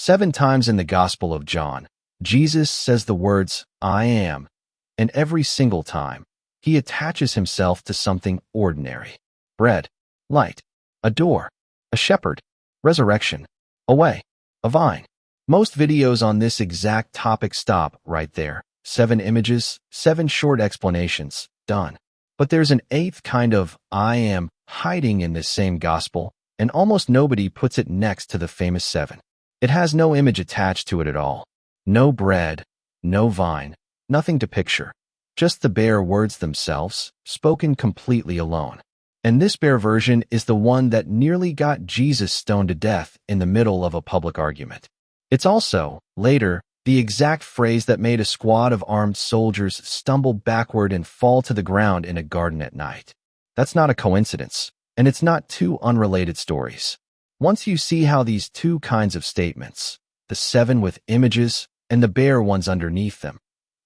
7 times in the Gospel of John, Jesus says the words, "I am," and every single time, he attaches himself to something ordinary. Bread, light, a door, a shepherd, resurrection, a way, a vine. Most videos on this exact topic stop right there. 7 images, 7 short explanations, done. But there's an 8th kind of "I am" hiding in this same gospel, and almost nobody puts it next to the famous 7. It has no image attached to it at all. No bread, no vine, nothing to picture. Just the bare words themselves, spoken completely alone. And this bare version is the one that nearly got Jesus stoned to death in the middle of a public argument. It's also, later, the exact phrase that made a squad of armed soldiers stumble backward and fall to the ground in a garden at night. That's not a coincidence, and it's not 2 unrelated stories. Once you see how these 2 kinds of statements, the 7 with images and the bare ones underneath them,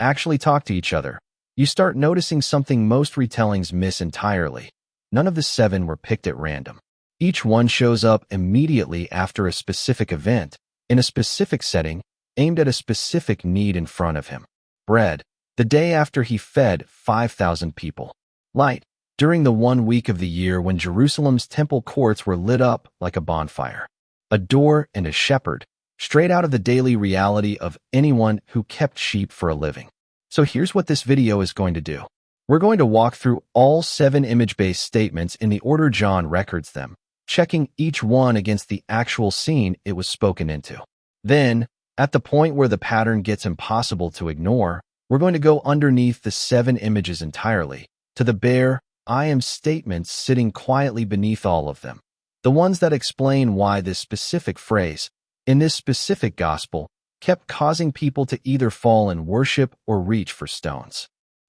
actually talk to each other, you start noticing something most retellings miss entirely. None of the 7 were picked at random. Each one shows up immediately after a specific event, in a specific setting, aimed at a specific need in front of him. Bread, the day after he fed 5,000 people. Light, during the 1 week of the year when Jerusalem's temple courts were lit up like a bonfire. A door and a shepherd, straight out of the daily reality of anyone who kept sheep for a living. So here's what this video is going to do. We're going to walk through all 7 image-based statements in the order John records them, checking each one against the actual scene it was spoken into. Then, at the point where the pattern gets impossible to ignore, we're going to go underneath the 7 images entirely, to the bare, "I am" statements sitting quietly beneath all of them. The ones that explain why this specific phrase, in this specific gospel, kept causing people to either fall in worship or reach for stones.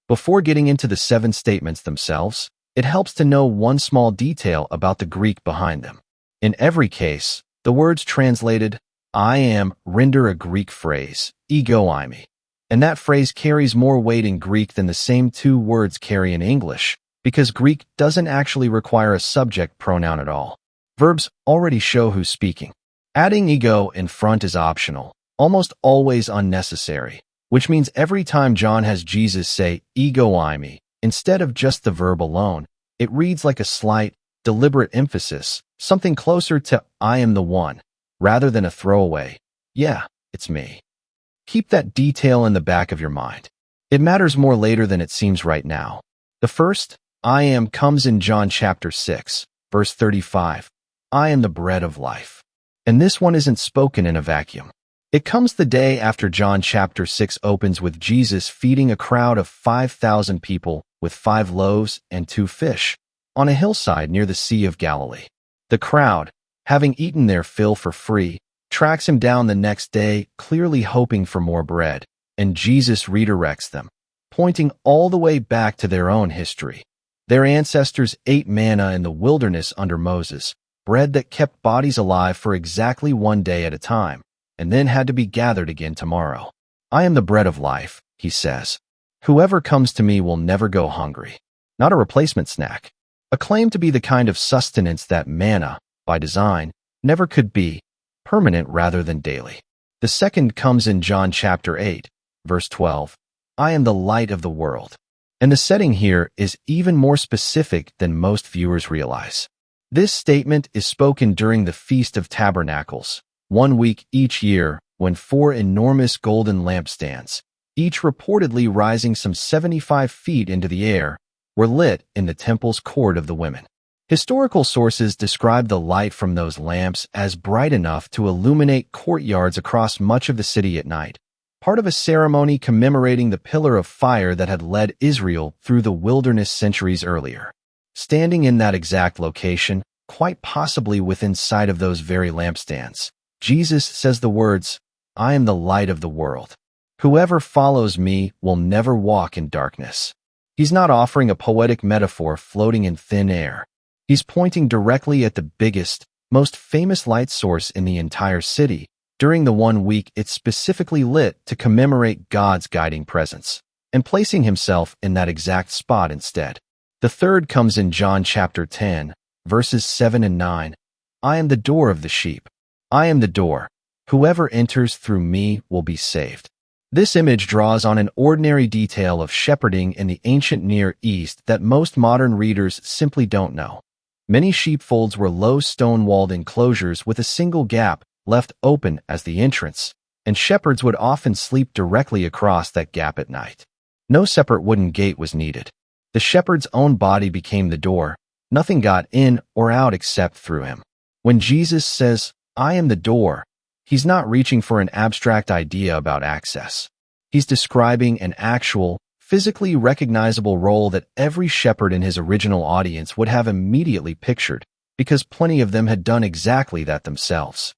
Before getting into the 7 statements themselves, it helps to know one small detail about the Greek behind them. In every case, the words translated, "I am" render a Greek phrase, eimi, and that phrase carries more weight in Greek than the same 2 words carry in English, because Greek doesn't actually require a subject pronoun at all. Verbs already show who's speaking. Adding ego in front is optional, almost always unnecessary, which means every time John has Jesus say eimi, instead of just the verb alone, it reads like a slight, deliberate emphasis, something closer to "I am the one," rather than a throwaway, "Yeah, it's me." Keep that detail in the back of your mind. It matters more later than it seems right now. The first, "I am" comes in John chapter 6, verse 35. "I am the bread of life." And this one isn't spoken in a vacuum. It comes the day after John chapter 6 opens with Jesus feeding a crowd of 5,000 people with 5 loaves and 2 fish on a hillside near the Sea of Galilee. The crowd, having eaten their fill for free, tracks him down the next day, clearly hoping for more bread, and Jesus redirects them, pointing all the way back to their own history. Their ancestors ate manna in the wilderness under Moses, bread that kept bodies alive for exactly 1 day at a time, and then had to be gathered again tomorrow. "I am the bread of life," he says. "Whoever comes to me will never go hungry." Not a replacement snack. A claim to be the kind of sustenance that manna, by design, never could be, permanent rather than daily. The second comes in John chapter 8, verse 12. "I am the light of the world." And the setting here is even more specific than most viewers realize. This statement is spoken during the Feast of Tabernacles, 1 week each year when 4 enormous golden lampstands, each reportedly rising some 75 feet into the air, were lit in the temple's court of the women. Historical sources describe the light from those lamps as bright enough to illuminate courtyards across much of the city at night, part of a ceremony commemorating the pillar of fire that had led Israel through the wilderness centuries earlier. Standing in that exact location, quite possibly within sight of those very lampstands, Jesus says the words, "I am the light of the world. Whoever follows me will never walk in darkness." He's not offering a poetic metaphor floating in thin air. He's pointing directly at the biggest, most famous light source in the entire city during the 1 week it's specifically lit to commemorate God's guiding presence, and placing himself in that exact spot instead. The third comes in John chapter 10, verses 7 and 9. "I am the door of the sheep. I am the door. Whoever enters through me will be saved. This image draws on an ordinary detail of shepherding in the ancient Near East that most modern readers simply don't know. Many sheepfolds were low stone-walled enclosures with a single gap left open as the entrance, and shepherds would often sleep directly across that gap at night. No separate wooden gate was needed. The shepherd's own body became the door. Nothing got in or out except through him. When Jesus says, "I am the door," he's not reaching for an abstract idea about access. He's describing an actual, physically recognizable role that every shepherd in his original audience would have immediately pictured, because plenty of them had done exactly that themselves.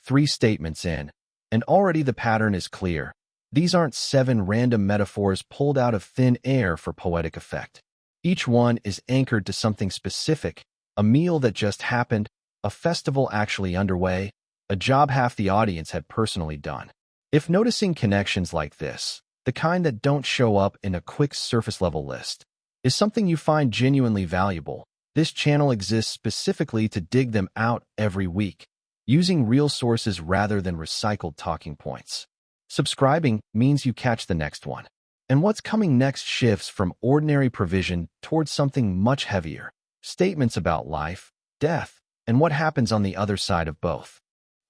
3 statements in, and already the pattern is clear. These aren't 7 random metaphors pulled out of thin air for poetic effect. Each one is anchored to something specific: a meal that just happened, a festival actually underway, a job half the audience had personally done. If noticing connections like this, the kind that don't show up in a quick surface-level list, is something you find genuinely valuable, this channel exists specifically to dig them out every week, using real sources rather than recycled talking points. Subscribing means you catch the next one. And what's coming next shifts from ordinary provision towards something much heavier: statements about life, death, and what happens on the other side of both.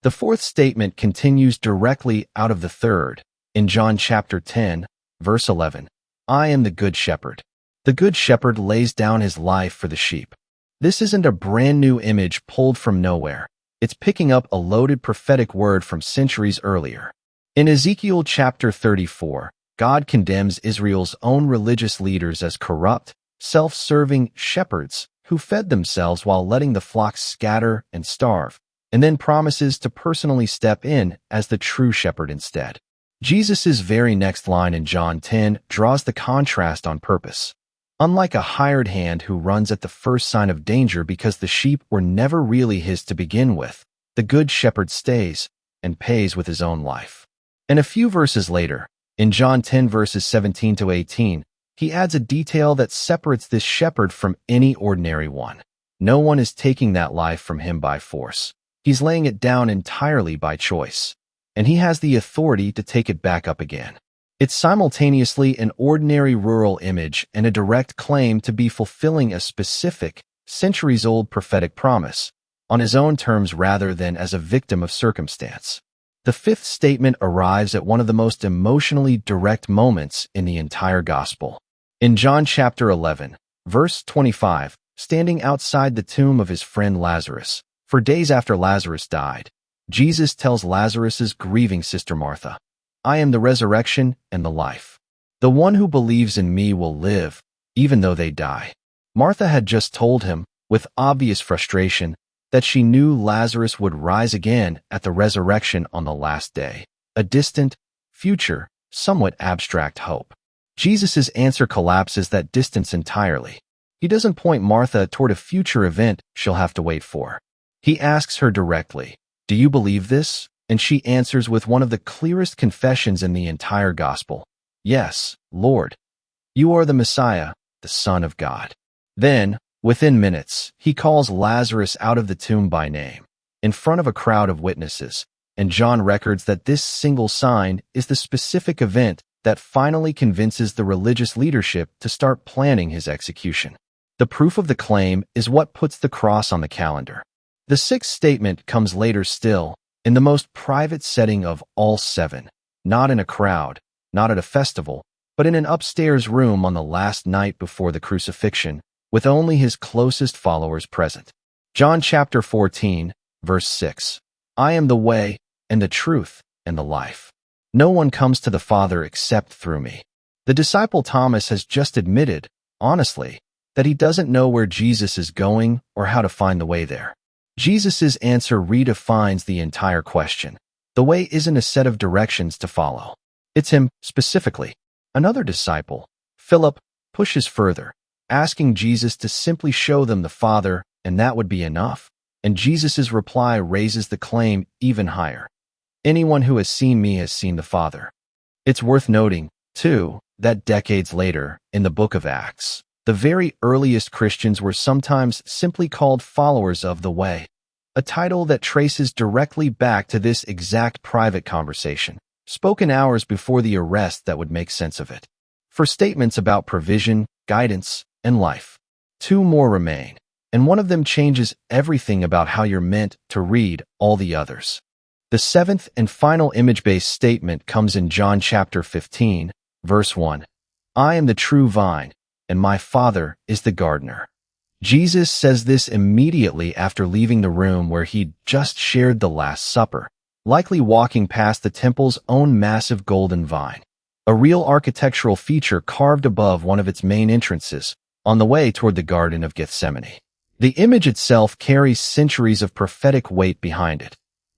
The 4th statement continues directly out of the 3rd, in John chapter 10, verse 11. I am the good shepherd. The good shepherd lays down his life for the sheep. This isn't a brand new image pulled from nowhere. It's picking up a loaded prophetic word from centuries earlier. In Ezekiel chapter 34, God condemns Israel's own religious leaders as corrupt, self-serving shepherds who fed themselves while letting the flocks scatter and starve, and then promises to personally step in as the true shepherd instead. Jesus' very next line in John 10 draws the contrast on purpose. Unlike a hired hand who runs at the first sign of danger because the sheep were never really his to begin with, the good shepherd stays and pays with his own life. And a few verses later, in John 10 verses 17 to 18, he adds a detail that separates this shepherd from any ordinary one. No one is taking that life from him by force. He's laying it down entirely by choice, and he has the authority to take it back up again. It's simultaneously an ordinary rural image and a direct claim to be fulfilling a specific, centuries-old prophetic promise, on his own terms rather than as a victim of circumstance. The 5th statement arrives at one of the most emotionally direct moments in the entire gospel. In John chapter 11, verse 25, standing outside the tomb of his friend Lazarus, for days after Lazarus died, Jesus tells Lazarus's grieving sister Martha, I am the resurrection and the life. The one who believes in me will live, even though they die. Martha had just told him, with obvious frustration, that she knew Lazarus would rise again at the resurrection on the last day, a distant, future, somewhat abstract hope. Jesus' answer collapses that distance entirely. He doesn't point Martha toward a future event she'll have to wait for. He asks her directly, do you believe this? And she answers with one of the clearest confessions in the entire gospel. Yes, Lord. You are the Messiah, the Son of God. Then, within minutes, he calls Lazarus out of the tomb by name, in front of a crowd of witnesses, and John records that this single sign is the specific event that finally convinces the religious leadership to start planning his execution. The proof of the claim is what puts the cross on the calendar. The 6th statement comes later still, in the most private setting of all 7, not in a crowd, not at a festival, but in an upstairs room on the last night before the crucifixion, with only his closest followers present. John chapter 14, verse 6. I am the way, and the truth, and the life. No one comes to the Father except through me. The disciple Thomas has just admitted, honestly, that he doesn't know where Jesus is going or how to find the way there. Jesus' answer redefines the entire question. The way isn't a set of directions to follow. It's him, specifically. Another disciple, Philip, pushes further, asking Jesus to simply show them the Father, and that would be enough. And Jesus' reply raises the claim even higher. Anyone who has seen me has seen the Father. It's worth noting, too, that decades later, in the book of Acts, the very earliest Christians were sometimes simply called followers of the way, a title that traces directly back to this exact private conversation, spoken hours before the arrest that would make sense of it. For statements about provision, guidance, and life, two more remain, and one of them changes everything about how you're meant to read all the others. The seventh and final image-based statement comes in John chapter 15, verse 1. I am the true vine, and my Father is the gardener. Jesus says this immediately after leaving the room where he'd just shared the Last Supper, likely walking past the temple's own massive golden vine, a real architectural feature carved above one of its main entrances, on the way toward the Garden of Gethsemane. The image itself carries centuries of prophetic weight behind it.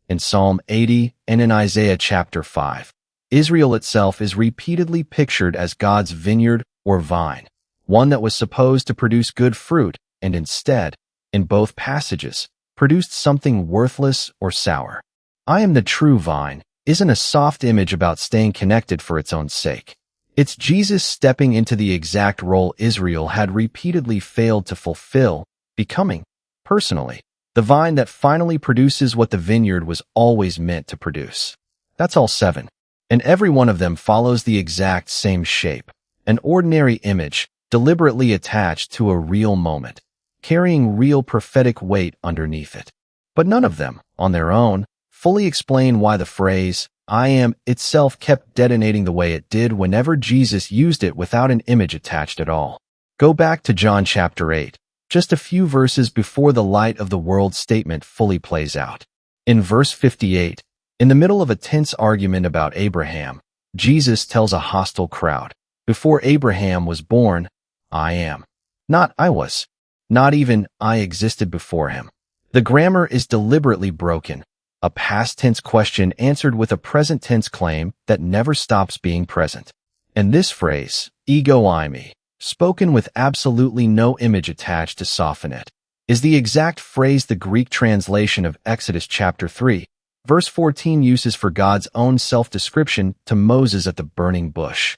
In Psalm 80 and in Isaiah chapter 5, Israel itself is repeatedly pictured as God's vineyard or vine, one that was supposed to produce good fruit and instead, in both passages, produced something worthless or sour. I am the true vine isn't a soft image about staying connected for its own sake. It's Jesus stepping into the exact role Israel had repeatedly failed to fulfill, becoming, personally, the vine that finally produces what the vineyard was always meant to produce. That's all seven. And every one of them follows the exact same shape, an ordinary image deliberately attached to a real moment, carrying real prophetic weight underneath it. But none of them, on their own, fully explain why the phrase, I am, itself kept detonating the way it did whenever Jesus used it without an image attached at all. Go back to John chapter 8, just a few verses before the light of the world statement fully plays out. In verse 58, in the middle of a tense argument about Abraham, Jesus tells a hostile crowd, before Abraham was born, I am. Not I was. Not even I existed before him. The grammar is deliberately broken, a past tense question answered with a present tense claim that never stops being present. And this phrase, eimi, spoken with absolutely no image attached to soften it, is the exact phrase the Greek translation of Exodus chapter 3, verse 14 uses for God's own self-description to Moses at the burning bush.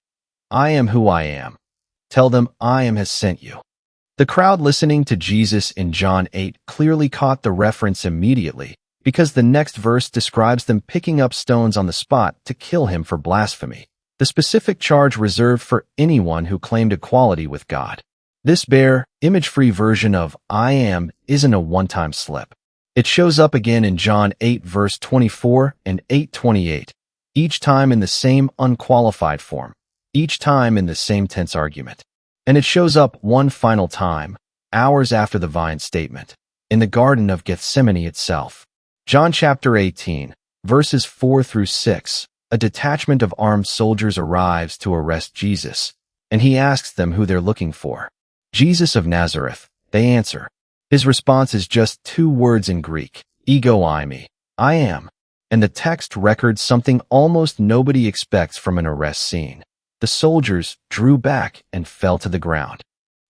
I am who I am. Tell them I am has sent you. The crowd listening to Jesus in John 8 clearly caught the reference immediately, because the next verse describes them picking up stones on the spot to kill him for blasphemy, the specific charge reserved for anyone who claimed equality with God. This bare, image-free version of I am isn't a one-time slip. It shows up again in John 8 verse 24 and 8:28, each time in the same unqualified form, each time in the same tense argument. And it shows up one final time, hours after the vine statement, in the Garden of Gethsemane itself. John chapter 18, verses 4 through 6, a detachment of armed soldiers arrives to arrest Jesus, and he asks them who they're looking for. Jesus of Nazareth, they answer. His response is just two words in Greek, eimi, I am, and the text records something almost nobody expects from an arrest scene. The soldiers drew back and fell to the ground.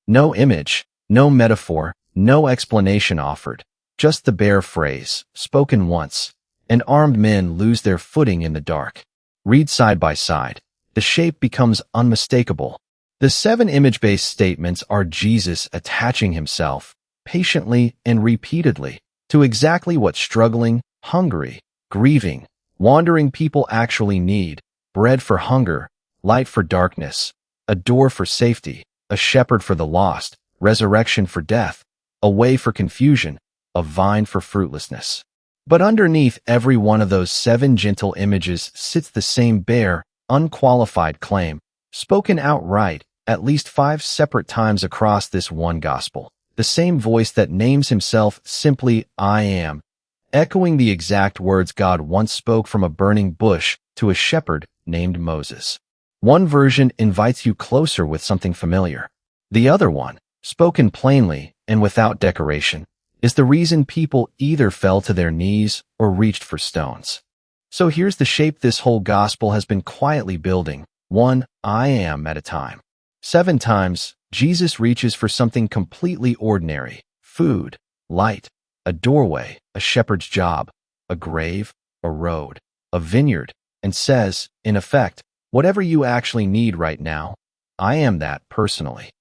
No image, no metaphor, no explanation offered, just the bare phrase, spoken once, and armed men lose their footing in the dark. Read side by side. The shape becomes unmistakable. The seven image-based statements are Jesus attaching himself, patiently and repeatedly, to exactly what struggling, hungry, grieving, wandering people actually need: bread for hunger, light for darkness, a door for safety, a shepherd for the lost, resurrection for death, a way for confusion, a vine for fruitlessness. But underneath every one of those seven gentle images sits the same bare, unqualified claim, spoken outright at least 5 separate times across this one gospel. The same voice that names himself simply I am, echoing the exact words God once spoke from a burning bush to a shepherd named Moses. One version invites you closer with something familiar. The other one, spoken plainly and without decoration, is the reason people either fell to their knees or reached for stones. So here's the shape this whole gospel has been quietly building, one I am at a time. 7 times, Jesus reaches for something completely ordinary: food, light, a doorway, a shepherd's job, a grave, a road, a vineyard, and says, in effect, whatever you actually need right now, I am that personally.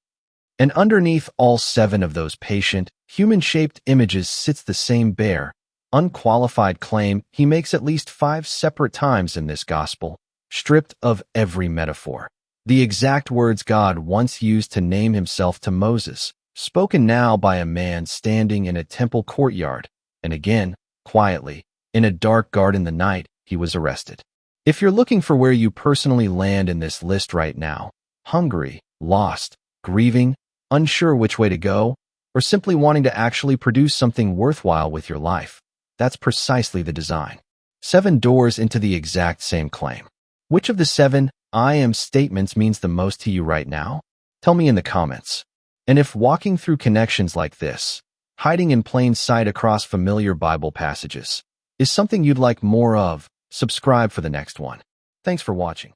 And underneath all 7 of those patient, human-shaped images sits the same bare, unqualified claim he makes at least 5 separate times in this gospel, stripped of every metaphor. The exact words God once used to name himself to Moses, spoken now by a man standing in a temple courtyard, and again, quietly, in a dark garden the night he was arrested. If you're looking for where you personally land in this list right now, hungry, lost, grieving, unsure which way to go, or simply wanting to actually produce something worthwhile with your life, that's precisely the design. 7 doors into the exact same claim. Which of the 7 I am statements means the most to you right now? Tell me in the comments. And if walking through connections like this, hiding in plain sight across familiar Bible passages, is something you'd like more of, subscribe for the next one. Thanks for watching.